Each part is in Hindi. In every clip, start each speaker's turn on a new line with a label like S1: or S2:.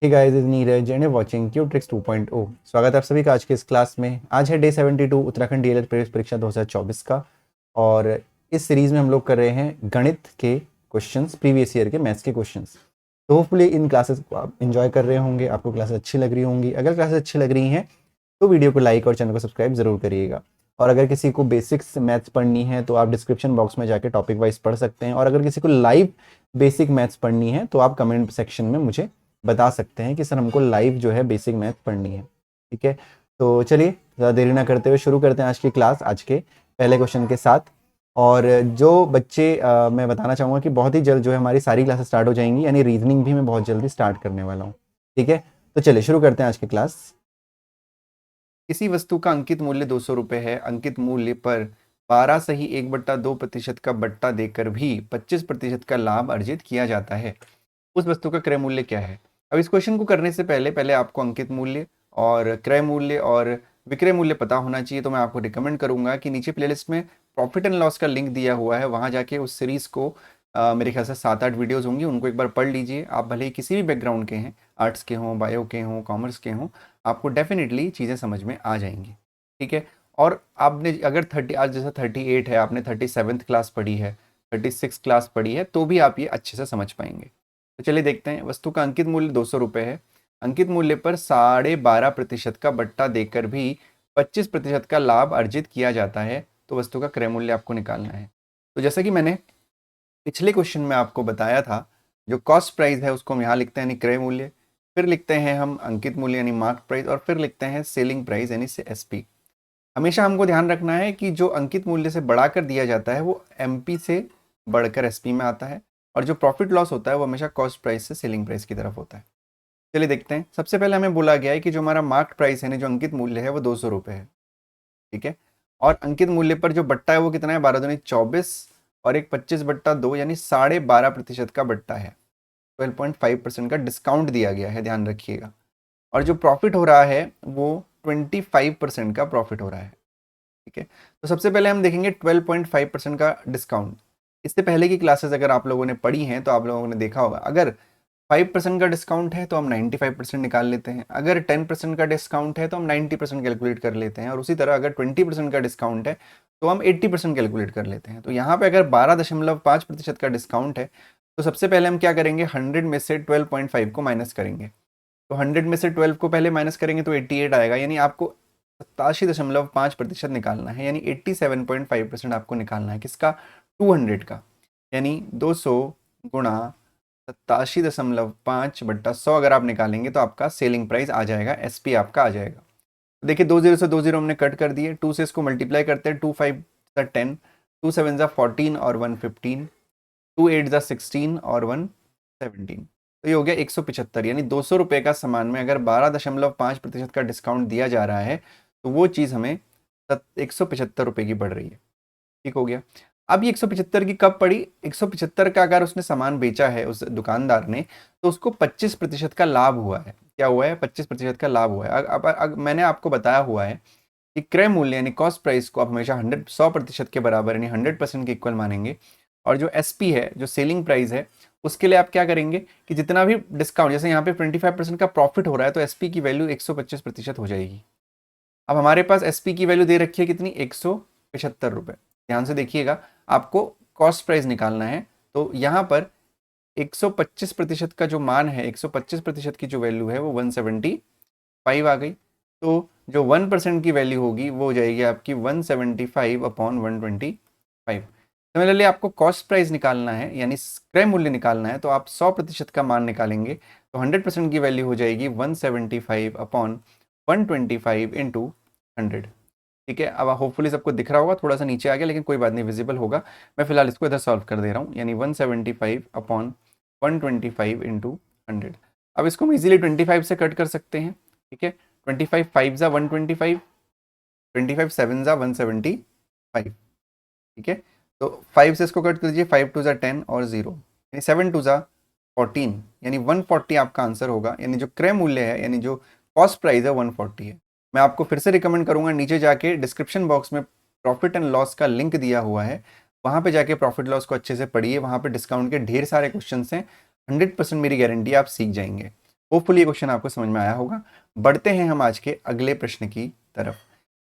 S1: Hey guys, is Neeraj and watching cube tricks 2.0। स्वागत है आप सभी का आज के इस क्लास में। आज है डे 72 उत्तराखंड डीएलएड प्रवेश परीक्षा 2024 का। और इस सीरीज़ में हम लोग कर रहे हैं गणित के क्वेश्चंस, प्रीवियस ईयर के मैथ्स के क्वेश्चंस। तो होपफुली इन क्लासेस को आप इन्जॉय कर रहे होंगे, आपको क्लासेस अच्छी लग रही होंगी। अगर क्लासेस अच्छी लग रही हैं तो वीडियो को लाइक और चैनल को सब्सक्राइब ज़रूर करिएगा। और अगर किसी को बेसिक्स मैथ्स पढ़नी है तो आप डिस्क्रिप्शन बॉक्स में जाके टॉपिक वाइज पढ़ सकते हैं। और अगर किसी को लाइव बेसिक मैथ्स पढ़नी है तो आप कमेंट सेक्शन में मुझे बता सकते हैं कि सर हमको लाइव जो है बेसिक मैथ पढ़नी है। ठीक है, तो चलिए ज़्यादा देरी ना करते हुए शुरू करते हैं आज की क्लास, आज के पहले क्वेश्चन के साथ। और जो बच्चे मैं बताना चाहूँगा कि बहुत ही जल्द जो है हमारी सारी क्लासेस स्टार्ट हो जाएंगी, यानी रीजनिंग भी मैं बहुत जल्दी स्टार्ट करने वाला हूँ। ठीक है, तो चलिए शुरू करते हैं आज की क्लास। किसी वस्तु का अंकित मूल्य 200 रुपये है। अंकित मूल्य पर 12 सही 1/2% का बट्टा देकर भी 25% का लाभ अर्जित किया जाता है। उस वस्तु का क्रय मूल्य क्या है? अब इस क्वेश्चन को करने से पहले पहले आपको अंकित मूल्य और क्रय मूल्य और विक्रय मूल्य पता होना चाहिए। तो मैं आपको रिकमेंड करूंगा कि नीचे प्लेलिस्ट में प्रॉफिट एंड लॉस का लिंक दिया हुआ है, वहां जाके उस सीरीज को मेरे ख्याल से 7-8 वीडियोस होंगी, उनको एक बार पढ़ लीजिए। आप भले ही किसी भी बैकग्राउंड के हैं, आर्ट्स के हों, बायो के हों, कॉमर्स के हों, आपको डेफिनेटली चीज़ें समझ में आ जाएंगी। ठीक है, और आपने अगर 30 आज जैसा 38 है, आपने 37th क्लास पढ़ी है, 36 क्लास पढ़ी है, तो भी आप ये अच्छे से समझ पाएंगे। तो चलिए देखते हैं। वस्तु का अंकित मूल्य 200 रुपये है। अंकित मूल्य पर 12.5% का बट्टा देकर भी 25% का लाभ अर्जित किया जाता है। तो वस्तु का क्रय मूल्य आपको निकालना है। तो जैसा कि मैंने पिछले क्वेश्चन में आपको बताया था, जो कॉस्ट प्राइस है उसको हम यहाँ लिखते हैं यानी क्रय मूल्य, फिर लिखते हैं हम अंकित मूल्य यानी मार्क प्राइस, और फिर लिखते हैं सेलिंग प्राइस यानी एसपी। हमेशा हमको ध्यान रखना है कि जो अंकित मूल्य से बढ़ाकर दिया जाता है वो एमपी से बढ़कर एसपी में आता है, और जो प्रॉफिट लॉस होता है वो हमेशा कॉस्ट प्राइस से सेलिंग प्राइस की तरफ होता है। चलिए देखते हैं। सबसे पहले हमें बोला गया है कि जो हमारा मार्क प्राइस है यानी जो अंकित मूल्य है वो 200 रुपये है। ठीक है, और अंकित मूल्य पर जो बट्टा है वो कितना है, 12 दूनी 24, और एक 25/2 यानी 12.5% का बट्टा है। 12.5% का डिस्काउंट दिया गया है, ध्यान रखिएगा। और जो प्रॉफिट हो रहा है वो 25% का प्रॉफिट हो रहा है। ठीक है, तो सबसे पहले हम देखेंगे 12.5% का डिस्काउंट। इससे पहले की क्लासेस अगर आप लोगों ने पढ़ी हैं तो आप लोगों ने देखा होगा, अगर 5% का डिस्काउंट है तो हम 95% निकाल लेते हैं, अगर 10% का डिस्काउंट है तो हम 90% कैलकुलेट कर लेते हैं, और उसी तरह अगर 20% का डिस्काउंट है तो हम 80% कैलकुलेट कर लेते हैं। तो यहाँ पे अगर 12.5% का डिस्काउंट है तो सबसे पहले हम क्या करेंगे, 100 में से 12.5 को माइनस करेंगे। तो 100 में से 12 को पहले माइनस करेंगे तो 88 आएगा, यानी आपको 87.5% निकालना है, यानी 87.5% आपको निकालना है। किसका? 200 का, यानी 200 गुणा 87.5/100 अगर आप निकालेंगे तो आपका सेलिंग प्राइस आ जाएगा, एसपी आपका आ जाएगा। तो देखिए 20 से 20 हमने कट कर दिए, 2 से इसको मल्टीप्लाई करते हैं, 2 5 10, 2 7 14 और 1 15, 2 8 16 और 1 17। तो ये हो गया 175, यानी 200 रुपये का सामान में अगर 12.5% का डिस्काउंट दिया जा रहा है तो वो चीज़ हमें 175 रुपये की पड़ रही है। ठीक हो गया। अब ये 175 की कब पड़ी? 175 का अगर उसने सामान बेचा है उस दुकानदार ने, तो उसको 25% का लाभ हुआ है। क्या हुआ है? 25% का लाभ हुआ है। अब मैंने आपको बताया हुआ है कि क्रय मूल्य यानी कॉस्ट प्राइस को आप हमेशा 100% के बराबर यानी 100% के इक्वल मानेंगे, और जो एसपी है, जो सेलिंग प्राइस है, उसके लिए आप क्या करेंगे कि जितना भी डिस्काउंट, जैसे यहाँ पे 25% का प्रॉफिट हो रहा है तो एसपी की वैल्यू 125% हो जाएगी। अब हमारे पास एसपी की वैल्यू दे रखी है कितनी, 175 रुपये। ध्यान से देखिएगा, आपको कॉस्ट प्राइस निकालना है। तो यहाँ पर 125% का जो मान है, 125% की जो वैल्यू है वो 175 आ गई। तो जो 1% की वैल्यू होगी वो हो जाएगी आपकी 175/125। सिमिलरली आपको कॉस्ट प्राइस निकालना है यानी क्रय मूल्य निकालना है, तो आप 100% का मान निकालेंगे, तो 100% की वैल्यू हो जाएगी 175/125 इंटू 100। ठीक है, अब होपफुली सबको दिख रहा होगा, थोड़ा सा नीचे आ गया लेकिन कोई बात नहीं, विजिबल होगा। मैं फिलहाल इसको इधर सॉल्व कर दे रहा हूँ, यानी 175/125 इंटू 100। अब इसको हम इजीली 25 से कट कर सकते हैं। ठीक है, 25 5 ज़ा 125, 25 7 ज़ा 175। ठीक है, तो 5 से इसको कट कर दीजिए, 5 2 ज़ा 10 और 0, यानी 7 2 ज़ा 14, यानी 140 आपका आंसर होगा। यानी जो क्रय मूल्य है यानी जो कॉस्ट प्राइस है 140 है। मैं आपको फिर से रिकमेंड करूंगा, नीचे जाके डिस्क्रिप्शन बॉक्स में प्रॉफिट एंड लॉस का लिंक दिया हुआ है, वहां पे जाके प्रॉफिट लॉस को अच्छे से पढ़िए। वहां पे डिस्काउंट के ढेर सारे क्वेश्चन हैं, 100% मेरी गारंटी आप सीख जाएंगे। होपफुली ये क्वेश्चन आपको समझ में आया होगा। बढ़ते हैं हम आज के अगले प्रश्न की तरफ।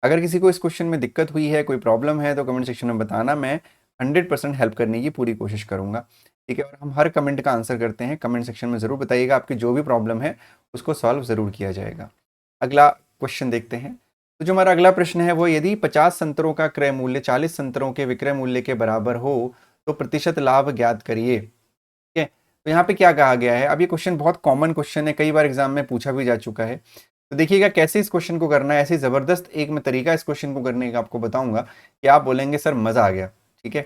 S1: अगर किसी को इस क्वेश्चन में दिक्कत हुई है, कोई प्रॉब्लम है, तो कमेंट सेक्शन में बताना, मैं 100% हेल्प करने की पूरी कोशिश करूंगा। ठीक है, और हम हर कमेंट का आंसर करते हैं। कमेंट सेक्शन में ज़रूर बताइएगा, आपकी जो भी प्रॉब्लम है उसको सॉल्व ज़रूर किया जाएगा। अगला क्वेश्चन देखते हैं। तो जो हमारा अगला प्रश्न है वो, यदि 50 संतरों का क्रय मूल्य 40 संतरों के विक्रय मूल्य के बराबर हो तो प्रतिशत लाभ ज्ञात करिए। ठीक है, तो यहाँ पे क्या कहा गया है। अब ये क्वेश्चन बहुत कॉमन क्वेश्चन है, कई बार एग्जाम में पूछा भी जा चुका है। तो देखिएगा कैसे इस क्वेश्चन को करना है। ऐसे जबरदस्त एक मैं तरीका इस क्वेश्चन को करने का आपको बताऊंगा कि आप बोलेंगे सर मजा आ गया। ठीक है,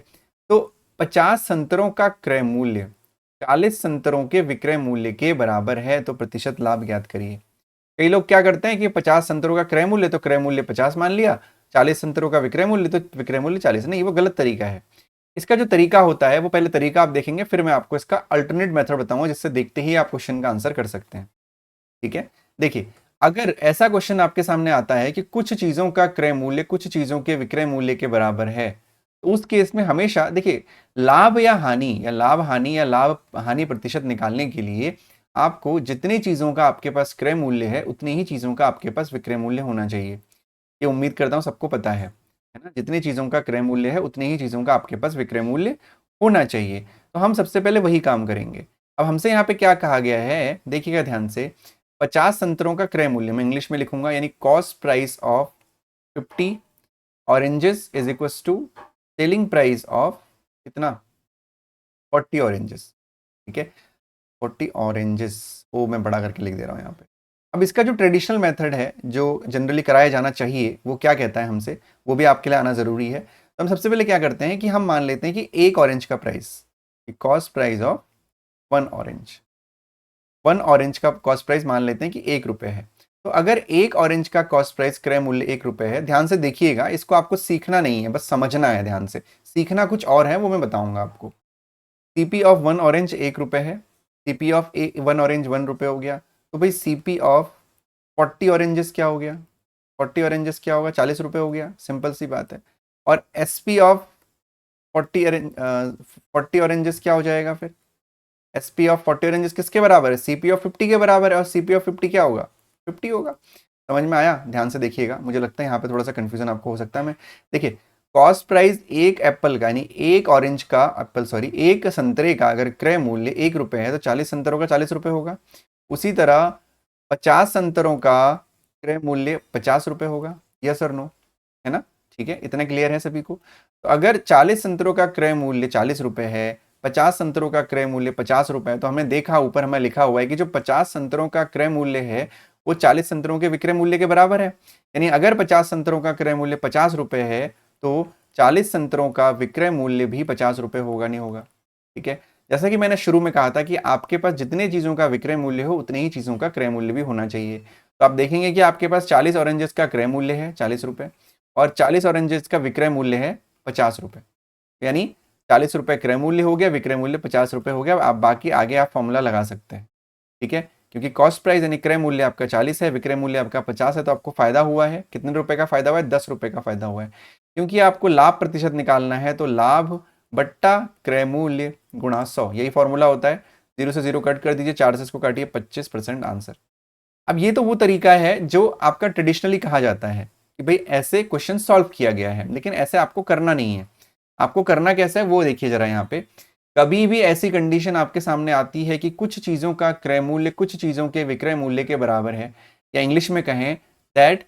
S1: तो 50 संतरों का क्रय मूल्य 40 संतरों के विक्रय मूल्य के बराबर है तो प्रतिशत लाभ ज्ञात करिए। कई लोग क्या करते हैं कि 50 संतरों का क्रय मूल्य तो क्रय मूल्य 50 मान लिया, 40 संतरों का विक्रय मूल्य तो विक्रय मूल्य 40। नहीं, वो गलत तरीका है। इसका जो तरीका होता है वो पहले तरीका आप देखेंगे, फिर मैं आपको इसका अल्टरनेट मेथड बताऊंगा, जिससे देखते ही आप क्वेश्चन का आंसर कर सकते हैं। ठीक है, देखिए अगर ऐसा क्वेश्चन आपके सामने आता है कि कुछ चीजों का क्रय मूल्य कुछ चीजों के विक्रय मूल्य के बराबर है, तो उस केस में हमेशा देखिए लाभ या लाभ हानि प्रतिशत निकालने के लिए आपको जितनी चीजों का आपके पास क्रय मूल्य है उतनी ही चीजों का आपके पास विक्रय मूल्य होना चाहिए। ये उम्मीद करता हूं सबको पता है ना। जितनी चीजों का क्रय मूल्य है उतनी ही चीजों का आपके पास विक्रय मूल्य होना चाहिए। तो हम सबसे पहले वही काम करेंगे। अब हमसे यहाँ पे क्या कहा गया है, देखिएगा ध्यान से। 50 संतरों का क्रय मूल्य मैं इंग्लिश में लिखूंगा, यानी cost price of 50 oranges is equal to selling price of कितना, 40 ऑरेंजेस। ठीक है, 40 ऑरेंजेस, वो मैं बड़ा करके लिख दे रहा हूँ यहाँ पे। अब इसका जो ट्रेडिशनल मेथड है जो जनरली कराया जाना चाहिए वो क्या कहता है हमसे, वो भी आपके लिए आना जरूरी है। तो हम सबसे पहले क्या करते हैं कि हम मान लेते हैं कि एक ऑरेंज का price, cost price of 1 orange का कॉस्ट प्राइस मान लेते हैं कि 1 रुपए है। तो अगर एक ऑरेंज का कॉस्ट प्राइस क्रय मूल्य 1 रुपए है, ध्यान से देखिएगा, इसको आपको सीखना नहीं है, बस समझना है ध्यान से। सीखना कुछ और है, वो मैं बताऊंगा आपको। सीपी ऑफ 1 ऑरेंज 1 रुपए है, सीपी ऑफ 1 ऑरेंज 1 रुपए हो गया। तो भाई सीपी ऑफ 40 ऑरेंजेस क्या हो गया, 40 ऑरेंजेस क्या होगा, 40 रुपए हो गया, सिंपल सी बात है। और एसपी ऑफ 40 ऑरेंजेस क्या हो जाएगा फिर, एसपी ऑफ 40 ऑरेंजेस किसके बराबर है, सीपी ऑफ 50 के बराबर है, और सीपी ऑफ 50 क्या होगा, 50 होगा। समझ में आया, ध्यान से देखिएगा, मुझे लगता है यहाँ पे थोड़ा सा कंफ्यूजन आपको हो सकता है। मैं देखिए कॉस्ट प्राइस एक एप्पल का, यानी एक ऑरेंज का एप्पल सॉरी एक संतरे का अगर क्रय मूल्य 1 रुपए है तो 40 संतरों का 40 रुपए होगा। उसी तरह 50 संतरों का क्रय मूल्य 50 रुपए होगा, यस और नो, है ना। ठीक है, इतना क्लियर है सभी को। तो अगर 40 संतरों का क्रय मूल्य 40 रुपए है, 50 संतरों का क्रय मूल्य 50 रुपए है, तो हमें देखा ऊपर हमें लिखा हुआ है कि जो 50 संतरों का क्रय मूल्य है वो 40 संतरों के विक्रय मूल्य के बराबर है। यानी अगर 50 संतरों का क्रय मूल्य 50 रुपए है तो 40 संतरों का विक्रय मूल्य भी 50 रुपए होगा, नहीं होगा। ठीक है, जैसा कि मैंने शुरू में कहा था कि आपके पास जितने चीजों का विक्रय मूल्य हो उतनी ही चीजों का क्रय मूल्य भी होना चाहिए। तो आप देखेंगे कि आपके पास 40 ऑरेंजेस का क्रय मूल्य है 40 रुपए, और 40 ऑरेंजेस का विक्रय मूल्य है 50 रुपए, यानी 40 रुपए क्रय मूल्य हो गया, विक्रय मूल्य 50 रुपए हो गया। आप बाकी आगे आप फॉर्मूला लगा सकते हैं। ठीक है, क्योंकि कॉस्ट प्राइस यानी क्रय मूल्य आपका 40 है, विक्रय मूल्य आपका 50 है, तो आपको फायदा हुआ है, कितने रुपए का फायदा हुआ है, 10 रुपए का फायदा हुआ है। क्योंकि आपको लाभ प्रतिशत निकालना है तो लाभ बट्टा क्रय मूल्य गुणा 100, यही फॉर्मूला होता है। 0 से 0 कट कर दीजिए, 4 से इसको काटिए, 25% आंसर। अब ये तो वो तरीका है जो आपका ट्रेडिशनली कहा जाता है कि भाई ऐसे क्वेश्चन सॉल्व किया गया है, लेकिन ऐसे आपको करना नहीं है। आपको करना कैसे है वो देखिए जरा यहाँ पे। कभी भी ऐसी कंडीशन आपके सामने आती है कि कुछ चीजों का क्रय मूल्य कुछ चीजों के विक्रय मूल्य के बराबर है, या इंग्लिश में कहें that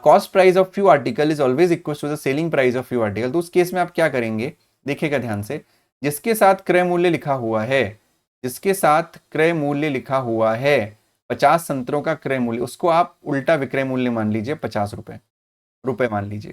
S1: cost price of few article is always equal to the selling price of few article, तो उस केस में आप क्या करेंगे, देखिएगा ध्यान से। जिसके साथ क्रय मूल्य लिखा हुआ है, जिसके साथ क्रय मूल्य लिखा हुआ है 50 संतरों का क्रय मूल्य, उसको आप उल्टा विक्रय मूल्य मान लीजिए, 50 रुपए मान लीजिए।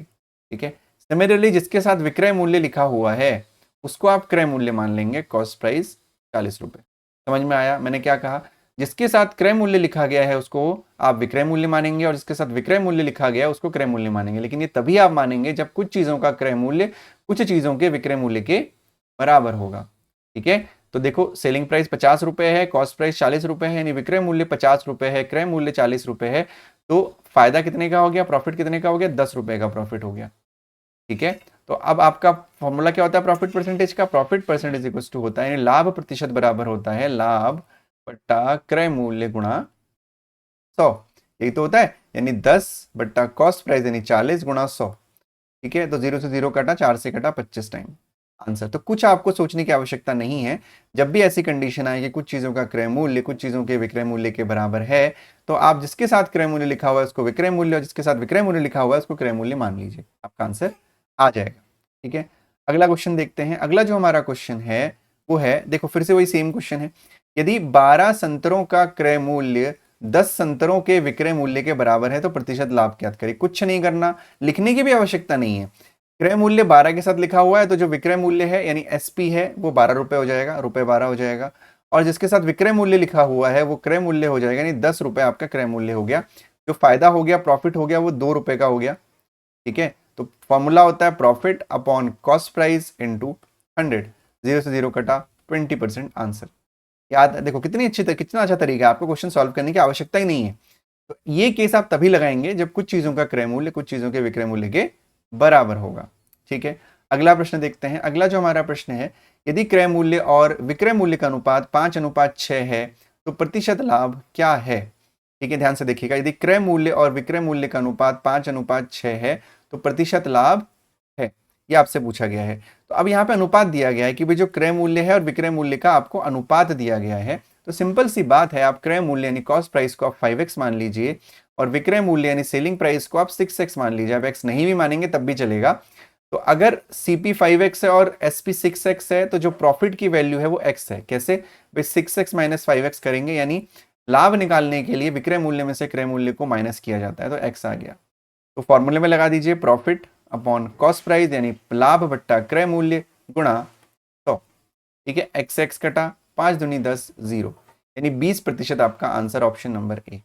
S1: ठीक है, सिमिलरली जिसके साथ विक्रय मूल्य लिखा हुआ है उसको आप क्रय मूल्य मान लेंगे, कॉस्ट प्राइस 40 रुपए। समझ में आया मैंने क्या कहा, जिसके साथ क्रय मूल्य लिखा गया है उसको आप विक्रय मूल्य मानेंगे, और जिसके साथ विक्रय मूल्य लिखा गया है उसको क्रय मूल्य मानेंगे। लेकिन ये तभी आप मानेंगे जब कुछ चीजों का क्रय मूल्य कुछ चीजों के विक्रय मूल्य के बराबर होगा। ठीक है, तो देखो सेलिंग प्राइस 50 रुपए है, कॉस्ट प्राइस 40 रुपए है, यानी विक्रय मूल्य 50 रुपए है, क्रय मूल्य 40 रुपए है, तो फायदा कितने का हो गया, प्रॉफिट कितने का हो गया, 10 रुपए का प्रॉफिट हो गया। ठीक है, तो अब आपका फॉर्मूला क्या होता है प्रॉफिट परसेंटेज का, प्रॉफिट परसेंटेज इक्वल टू होता है, यानी लाभ प्रतिशत बराबर होता है लाभ बट्टा क्रय मूल्य गुणा 100, यही तो होता है, यानी 10 बट्टा कॉस्ट प्राइस यानी 40 गुणा 100। ठीक है, तो 0 से 0 कटा, 4 से कटा, 25 टाइम आंसर। तो कुछ आपको सोचने की आवश्यकता नहीं है। जब भी ऐसी कंडीशन आए कि कुछ चीजों का क्रय मूल्य कुछ चीजों के विक्रय मूल्य के बराबर है, तो आप जिसके साथ क्रय मूल्य लिखा हुआ है उसको विक्रय मूल्य, और जिसके साथ विक्रय मूल्य लिखा हुआ है उसको क्रय मूल्य मान लीजिए, आपका आंसर आ जाएगा। ठीक है, अगला क्वेश्चन देखते हैं। अगला जो हमारा क्वेश्चन है वो है, देखो फिर से वही सेम क्वेश्चन है। यदि 12 संतरों का क्रय मूल्य 10 संतरों के विक्रय मूल्य के बराबर है तो प्रतिशत लाभ ज्ञात करें। कुछ नहीं करना, लिखने की भी आवश्यकता नहीं है। क्रय मूल्य 12 के साथ लिखा हुआ है तो जो विक्रय मूल्य है यानी एसपी है वो 12 रुपए हो जाएगा, रुपए 12 हो जाएगा। और जिसके साथ विक्रय मूल्य लिखा हुआ है वो क्रय मूल्य हो जाएगा, यानी 10 रुपए आपका क्रय मूल्य हो गया। जो फायदा हो गया, प्रॉफिट हो गया, वो 2 रुपए का हो गया। ठीक है, तो फॉर्मूला होता है profit upon cost price into 100। 0 से 0 कटा, 20% आंसर। याद है, देखो कितनी अच्छी कितना अच्छा तरीका है, आपको क्वेश्चन सॉल्व करने की आवश्यकता ही नहीं है। तो ये केस आप तभी लगाएंगे जब कुछ चीजों का क्रय मूल्य कुछ चीजों के विक्रय मूल्य के बराबर होगा। ठीक है, अगला प्रश्न देखते हैं। अगला जो हमारा प्रश्न है, यदि क्रय मूल्य और विक्रय मूल्य का अनुपात 5:6 है तो प्रतिशत लाभ क्या है। ठीक है, ध्यान से देखिएगा, यदि क्रय मूल्य और विक्रय मूल्य का अनुपात 5:6 है तो प्रतिशत लाभ है, ये आपसे पूछा गया है। तो अब यहाँ पे अनुपात दिया गया है कि भाई जो क्रय मूल्य है और विक्रय मूल्य का आपको अनुपात दिया गया है। तो सिंपल सी बात है, आप क्रय मूल्य यानी कॉस्ट प्राइस को आप 5x मान लीजिए और विक्रय मूल्य यानी सेलिंग प्राइस को आप 6x मान लीजिए। आप x नहीं भी मानेंगे तब भी चलेगा। तो अगर CP 5x है और SP 6x है तो जो प्रॉफिट की वैल्यू है वो x है। कैसे भाई, 6x माइनस 5x करेंगे, यानी लाभ निकालने के लिए विक्रय मूल्य में से क्रय मूल्य को माइनस किया जाता है, तो x आ गया। तो फॉर्मूले में लगा दीजिए प्रॉफिट अपॉन कॉस्ट प्राइस यानी लाभ बट्टा क्रय मूल्य गुणा 100। ठीक है, x कटा, 5 दूनी 10, 0, यानी 20% आपका आंसर, ऑप्शन नंबर ए।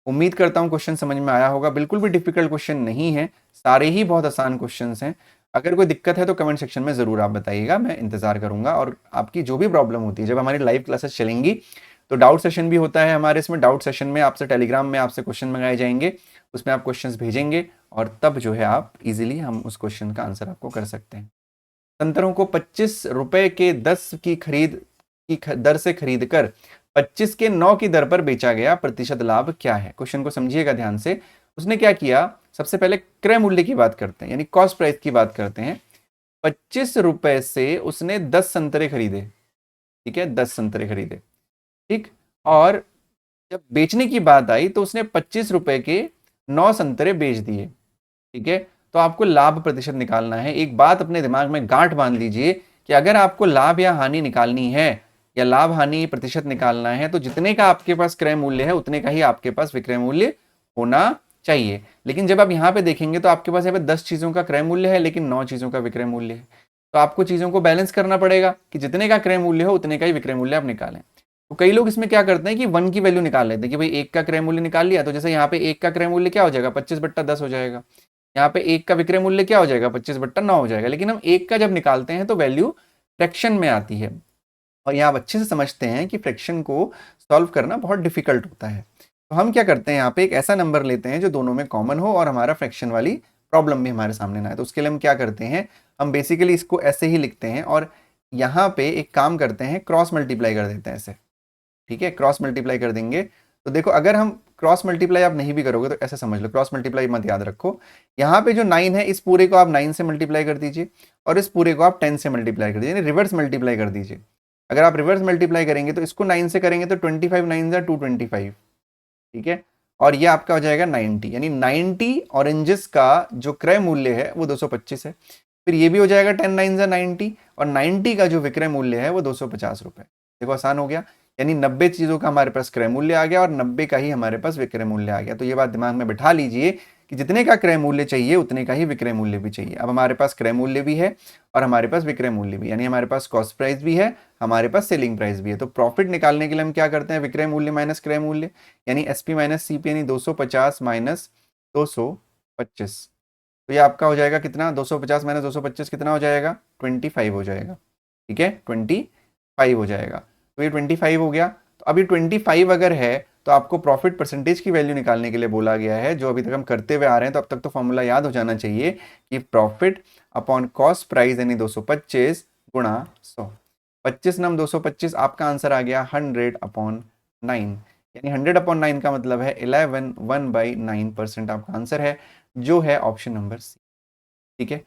S1: उम्मीद करता हूं क्वेश्चन समझ में आया होगा। बिल्कुल भी डिफिकल्ट क्वेश्चन नहीं है, सारे ही बहुत आसान क्वेश्चंस हैं। अगर कोई दिक्कत है तो कमेंट सेक्शन में जरूर आप बताइएगा, मैं इंतजार करूंगा। और आपकी जो भी प्रॉब्लम होती है, जब हमारी लाइव क्लासेस चलेंगी तो डाउट सेशन भी होता है हमारे इसमें। डाउट सेशन में आपसे टेलीग्राम में आपसे क्वेश्चन मंगाए जाएंगे, उसमें आप क्वेश्चंस भेजेंगे और तब जो है आप इजीली हम उस क्वेश्चन का आंसर आपको कर सकते हैं। संतरों को 25 रुपए के 10 की खरीद की दर से खरीद कर 25 के 9 की दर पर बेचा गया, प्रतिशत लाभ क्या है। क्वेश्चन को समझिएगा ध्यान से। उसने क्या किया, सबसे पहले क्रय मूल्य की बात करते हैं, यानी कॉस्ट प्राइस की बात करते हैं। 25 रुपए से उसने 10 संतरे खरीदे। ठीक है, 10 संतरे खरीदे। ठीक, और जब बेचने की बात आई तो उसने 25 रुपए के 9 संतरे बेच दिए। ठीक है, तो आपको लाभ प्रतिशत निकालना है। एक बात अपने दिमाग में गांठ बांध लीजिए कि अगर आपको लाभ या हानि निकालनी है या लाभ हानि प्रतिशत निकालना है तो जितने का आपके पास क्रय मूल्य है उतने का ही आपके पास विक्रय मूल्य होना चाहिए। लेकिन जब आप यहाँ पे देखेंगे तो आपके पास यहाँ पे 10 चीजों का क्रय मूल्य है लेकिन 9 चीजों का विक्रय मूल्य है। तो आपको चीजों को बैलेंस करना पड़ेगा कि जितने का क्रय मूल्य हो उतने का ही विक्रय मूल्य आप निकालें। तो कई लोग इसमें क्या करते हैं कि 1 की वैल्यू निकाल लेते हैं कि भाई 1 का क्रय मूल्य निकाल लिया, तो जैसे यहाँ पे 1 का क्रय मूल्य क्या हो जाएगा, 25/10 हो जाएगा। यहाँ पे 1 का विक्रय मूल्य क्या हो जाएगा, 25/9 हो जाएगा। लेकिन हम 1 का जब निकालते हैं तो वैल्यू फ्रैक्शन में आती है, और यहाँ आप अच्छे से समझते हैं कि फ्रैक्शन को सॉल्व करना बहुत डिफिकल्ट होता है। तो हम क्या करते हैं, यहाँ पे एक ऐसा नंबर लेते हैं जो दोनों में कॉमन हो और हमारा फ्रैक्शन वाली प्रॉब्लम भी हमारे सामने ना आए। तो उसके लिए हम क्या करते हैं, हम बेसिकली इसको ऐसे ही लिखते हैं और यहाँ पे एक काम करते हैं, क्रॉस मल्टीप्लाई कर देते हैं ऐसे। ठीक है, क्रॉस मल्टीप्लाई कर देंगे तो देखो, अगर हम क्रॉस मल्टीप्लाई आप नहीं भी करोगे तो ऐसे समझ लो, क्रॉस मल्टीप्लाई मत याद रखो। यहाँ पे जो 9 है इस पूरे को आप 9 से मल्टीप्लाई कर दीजिए और इस पूरे को आप 10 से मल्टीप्लाई कर दीजिए, यानी रिवर्स मल्टीप्लाई कर दीजिए। अगर आप रिवर्स मल्टीप्लाई करेंगे तो इसको 9 से करेंगे तो 25 9 जा 225। ठीक है, और ये आपका हो जाएगा 90, यानी 90 ऑरेंजेस का जो क्रय मूल्य है वो 225 है। फिर ये भी हो जाएगा 10 9 जा 90, और 90 का जो विक्रय मूल्य है वो 250 रुपए। देखो आसान हो गया, यानी 90 चीजों का हमारे पास क्रय मूल्य आ गया और 90 का ही हमारे पास विक्रय मूल्य आ गया। तो ये बात दिमाग में बिठा लीजिए कि जितने का क्रय मूल्य चाहिए उतने का ही विक्रय मूल्य भी चाहिए। अब हमारे पास क्रय मूल्य भी है और हमारे पास विक्रय मूल्य भी, यानी हमारे पास कॉस्ट प्राइस भी है, हमारे पास सेलिंग प्राइस भी है। तो प्रॉफिट निकालने के लिए हम क्या करते हैं, विक्रय मूल्य माइनस क्रय मूल्य, यानी SP माइनस CP, यानी 250 माइनस 225। तो ये आपका हो जाएगा कितना, 250 माइनस 225 कितना हो जाएगा, 25 हो जाएगा। ठीक है, 25 हो जाएगा। तो ये 25 हो गया। तो अभी 25 अगर है तो आपको प्रॉफिट परसेंटेज की वैल्यू निकालने के लिए बोला गया है, जो अभी तक हम करते हुए आ रहे हैं। तो अब तक तो फॉर्मूला याद हो जाना चाहिए कि प्रॉफिट अपॉन कॉस्ट प्राइस यानी 225 गुणा 100। 25 नम 225, आपका आंसर आ गया 100/9, यानी 100/9 का मतलब है 11 1/9% आपका आंसर है, जो है ऑप्शन नंबर सी। ठीक है,